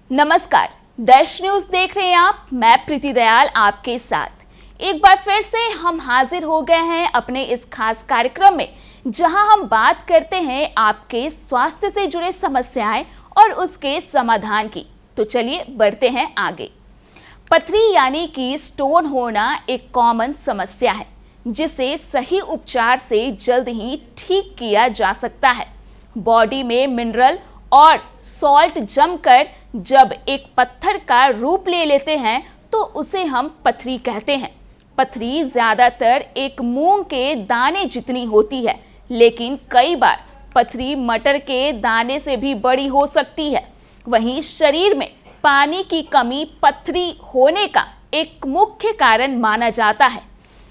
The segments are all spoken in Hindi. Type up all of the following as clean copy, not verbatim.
नमस्कार, दर्श न्यूज देख रहे हैं आप। मैं प्रीति दयाल आपके साथ एक बार फिर से हम हाजिर हो गए हैं अपने इस खास कार्यक्रम में, जहां हम बात करते हैं आपके स्वास्थ्य से जुड़े समस्याएं और उसके समाधान की। तो चलिए बढ़ते हैं आगे। पथरी यानी कि स्टोन होना एक कॉमन समस्या है, जिसे सही उपचार से जल्द ही ठीक किया जा सकता है। बॉडी में मिनरल और सॉल्ट जमकर जब एक पत्थर का रूप ले लेते हैं तो उसे हम पथरी कहते हैं। पथरी ज्यादातर एक मूंग के दाने जितनी होती है, लेकिन कई बार पथरी मटर के दाने से भी बड़ी हो सकती है। वहीं शरीर में पानी की कमी पथरी होने का एक मुख्य कारण माना जाता है।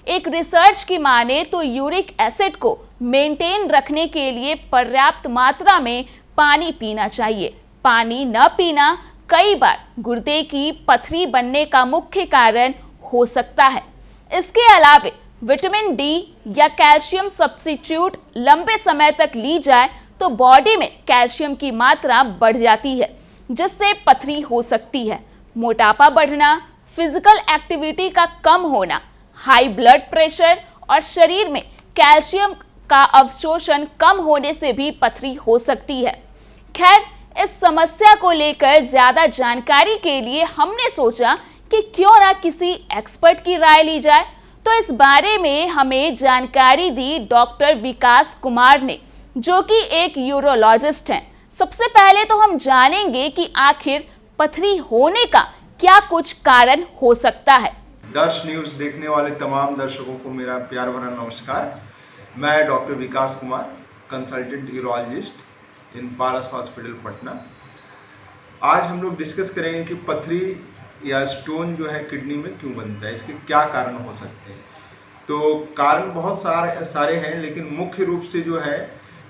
एक रिसर्च की माने तो यूरिक एसिड को मेंटेन रखने के लिए पर्याप्त मात्रा में पानी पीना चाहिए। पानी न पीना कई बार गुर्दे की पथरी बनने का मुख्य कारण हो सकता है। इसके अलावा विटामिन डी या कैल्शियम सब्स्टिट्यूट लंबे समय तक ली जाए तो बॉडी में कैल्शियम की मात्रा बढ़ जाती है, जिससे पथरी हो सकती है। मोटापा बढ़ना, फिजिकल एक्टिविटी का कम होना, हाई ब्लड प्रेशर और शरीर में कैल्शियम का अवशोषण कम होने से भी पथरी हो सकती है। खैर, इस समस्या को लेकर ज्यादा जानकारी के लिए हमने सोचा कि क्यों ना किसी एक्सपर्ट की राय ली जाए। तो इस बारे में हमें जानकारी दी डॉक्टर विकास कुमार ने, जो कि एक यूरोलॉजिस्ट हैं। सबसे पहले तो हम जानेंगे कि आखिर पथरी होने का क्या कुछ कारण हो सकता है। दर्श न्यूज देखने वाले तमाम दर्शकों को मेरा प्यार भरा नमस्कार। मैं डॉक्टर विकास कुमार, कंसल्टेंट यूरोलॉजिस्ट इन पारस हॉस्पिटल पटना। आज हम लोग डिस्कस करेंगे कि पथरी या स्टोन जो है किडनी में क्यों बनता है, इसके क्या कारण हो सकते हैं। तो कारण बहुत सारे हैं, लेकिन मुख्य रूप से जो है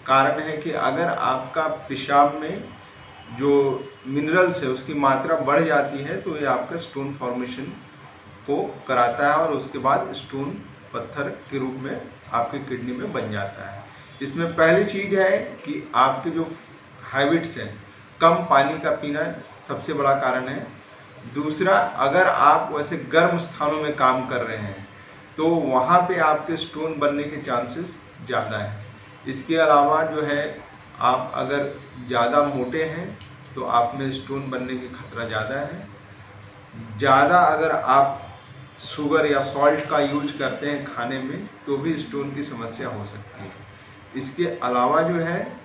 कारण है कि अगर आपका पेशाब में जो मिनरल्स है उसकी मात्रा बढ़ जाती है तो ये आपका स्टोन फॉर्मेशन को कराता है और उसके बाद स्टोन पत्थर के रूप में आपके किडनी में बन जाता है। इसमें पहली चीज है कि आपके जो हैबिट्स हैं, कम पानी का पीना सबसे बड़ा कारण है। दूसरा, अगर आप वैसे गर्म स्थानों में काम कर रहे हैं तो वहाँ पे आपके स्टोन बनने के चांसेस ज़्यादा हैं। इसके अलावा जो है, आप अगर ज़्यादा मोटे हैं तो आप में स्टोन बनने की खतरा ज़्यादा है। ज़्यादा अगर आप शुगर या सॉल्ट का यूज करते हैं खाने में तो भी स्टोन की समस्या हो सकती है। इसके अलावा जो है,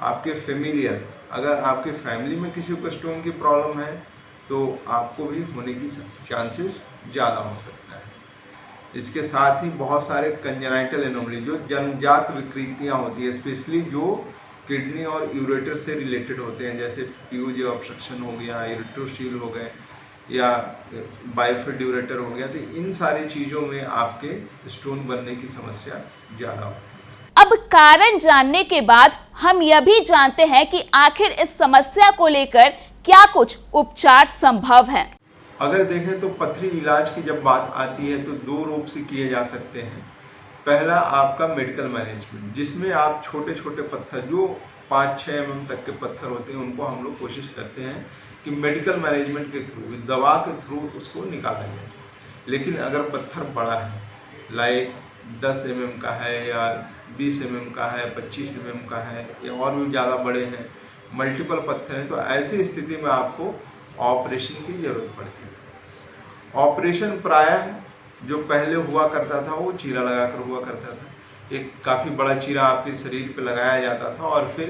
आपके फेमिलियर, अगर आपके फैमिली में किसी को स्टोन की प्रॉब्लम है तो आपको भी होने की चांसेस ज़्यादा हो सकता है। इसके साथ ही बहुत सारे कंजेनाइटल एनोमली, जो जन्मजात विकृतियाँ होती है, स्पेशली जो किडनी और यूरेटर से रिलेटेड होते हैं, जैसे पीयूज ऑब्स्ट्रक्शन हो गया, यूरेट्रोसील हो गए या बाइफिड यूरेटर हो गया, तो इन सारी चीज़ों में आपके स्टोन बनने की समस्या ज़्यादा होती है। अब कारण जानने के बाद हम यह भी जानते हैं कि आखिर इस समस्या को लेकर क्या कुछ उपचार संभव है। अगर देखें तो पथरी इलाज की जब बात आती है तो दो रूप से किए जा सकते हैं। पहला, आपका मेडिकल मैनेजमेंट, जिसमें आप छोटे छोटे पत्थर जो 5-6 mm तक के पत्थर होते हैं उनको हम लोग कोशिश करते हैं कि मेडिकल मैनेजमेंट के थ्रू, दवा के थ्रू उसको निकाला जाए। लेकिन अगर पत्थर बड़ा है, लाइक 10 mm का है या 20 mm का है, 25 mm का है या और भी ज़्यादा बड़े हैं, मल्टीपल पत्थर हैं, तो ऐसी स्थिति में आपको ऑपरेशन की ज़रूरत पड़ती है। ऑपरेशन प्रायः जो पहले हुआ करता था वो चीरा लगाकर हुआ करता था। एक काफ़ी बड़ा चीरा आपके शरीर पे लगाया जाता था और फिर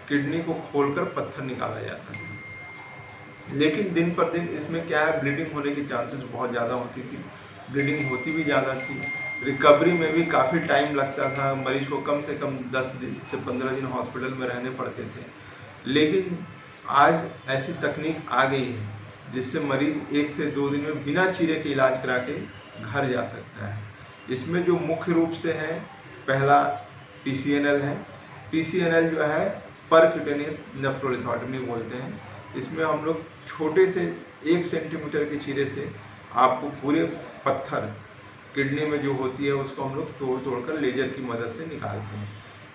किडनी को खोलकर पत्थर निकाला जाता था। लेकिन दिन पर दिन इसमें क्या है, ब्लीडिंग होने की चांसेस बहुत ज़्यादा होती थी, ब्लीडिंग होती भी ज़्यादा थी, रिकवरी में भी काफ़ी टाइम लगता था। मरीज को कम से कम 10 दिन से 15 दिन हॉस्पिटल में रहने पड़ते थे। लेकिन आज ऐसी तकनीक आ गई है जिससे मरीज 1 से 2 दिन में बिना चीरे के इलाज करा के घर जा सकता है। इसमें जो मुख्य रूप से है, पहला PCNL है। PCNL जो है परक्यूटेनियस नेफ्रोलिथोटमी बोलते हैं। इसमें हम लोग छोटे से 1 सेंटीमीटर के चीरे से आपको पूरे पत्थर किडनी में जो होती है उसको हम लोग तोड़ कर लेजर की मदद से निकालते हैं।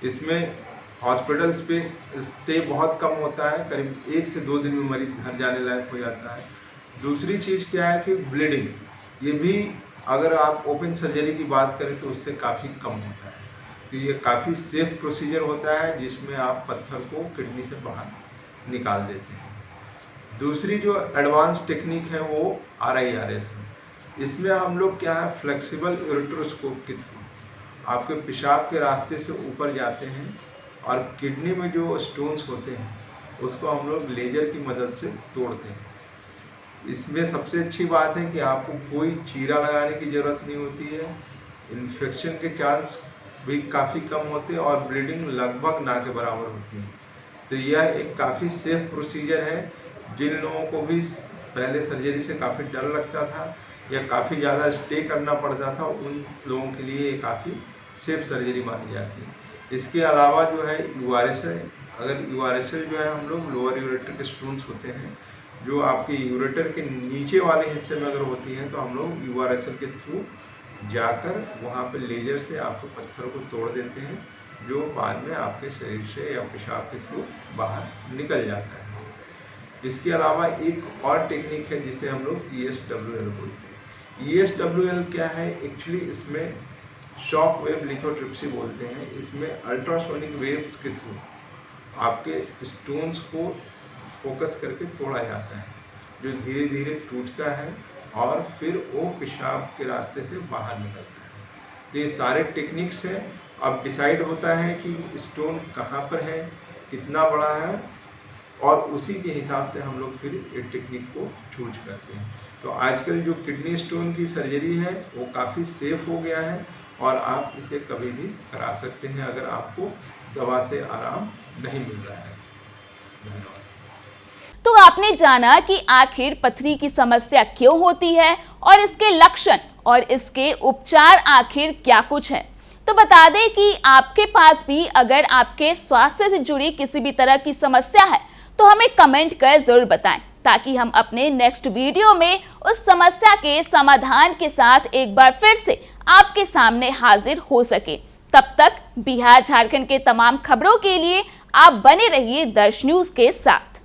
इसमें हॉस्पिटल्स पे स्टे बहुत कम होता है, करीब 1 से 2 दिन में मरीज घर जाने लायक हो जाता है। दूसरी चीज़ क्या है कि ब्लीडिंग, ये भी अगर आप ओपन सर्जरी की बात करें तो उससे काफ़ी कम होता है। तो ये काफ़ी सेफ प्रोसीजर होता है जिसमें आप पत्थर को किडनी से बाहर निकाल देते हैं। दूसरी जो एडवांस टेक्निक है वो RIRS है। इसमें हम लोग क्या है, फ्लेक्सिबल यूरेट्रोस्कोप के थ्रू आपके पेशाब के रास्ते से ऊपर जाते हैं और किडनी में जो स्टोन्स होते हैं उसको हम लोग लेजर की मदद से तोड़ते हैं। इसमें सबसे अच्छी बात है कि आपको कोई चीरा लगाने की ज़रूरत नहीं होती है, इन्फेक्शन के चांस भी काफ़ी कम होते हैं और ब्लीडिंग लगभग ना के बराबर होती है। तो यह एक काफ़ी सेफ प्रोसीजर है। जिन लोगों को भी पहले सर्जरी से काफ़ी डर लगता था या काफ़ी ज़्यादा स्टे करना पड़ता था, उन लोगों के लिए ये काफ़ी सेफ सर्जरी मानी जाती है। इसके अलावा जो है URSL, अगर URSL जो है हम लोग लोअर यूरेटर के स्टोन्स होते हैं जो आपके यूरेटर के नीचे वाले हिस्से में अगर होती हैं तो हम लोग URSL के थ्रू जाकर वहाँ पे लेजर से आपके पत्थर को तोड़ देते हैं, जो बाद में आपके शरीर से या पेशाब के थ्रू बाहर निकल जाता है। इसके अलावा एक और टेक्निक है जिसे हम लोग ESWL बोलते हैं। ESWL क्या है, एक्चुअली इसमें शॉक वेव लिथोट्रिप्सी बोलते हैं। इसमें अल्ट्रासोनिक वेव्स के थ्रू आपके स्टोन्स को फोकस करके तोड़ा जाता है, जो धीरे धीरे टूटता है और फिर वो पेशाब के रास्ते से बाहर निकलता है। तो ये सारे टेक्निक्स हैं। अब डिसाइड होता है कि स्टोन कहाँ पर है, कितना बड़ा है, और उसी के हिसाब से हम लोग फिर ये टेक्निक को चूज करते हैं। तो आजकल जो किडनी स्टोन की सर्जरी है वो काफ़ी सेफ हो गया है और आप इसे कभी भी करा सकते हैं अगर आपको दवा से आराम नहीं मिल रहा है। धन्यवाद। तो आपने जाना कि आखिर पथरी की समस्या क्यों होती है और इसके लक्षण और इसके उपचार आखिर क्या कुछ है। तो बता दें कि आपके पास भी अगर आपके स्वास्थ्य से जुड़ी किसी भी तरह की समस्या है तो हमें कमेंट कर जरूर बताएं, ताकि हम अपने नेक्स्ट वीडियो में उस समस्या के समाधान के साथ एक बार फिर से आपके सामने हाजिर हो सके। तब तक बिहार झारखंड के तमाम खबरों के लिए आप बने रहिए दर्श न्यूज के साथ।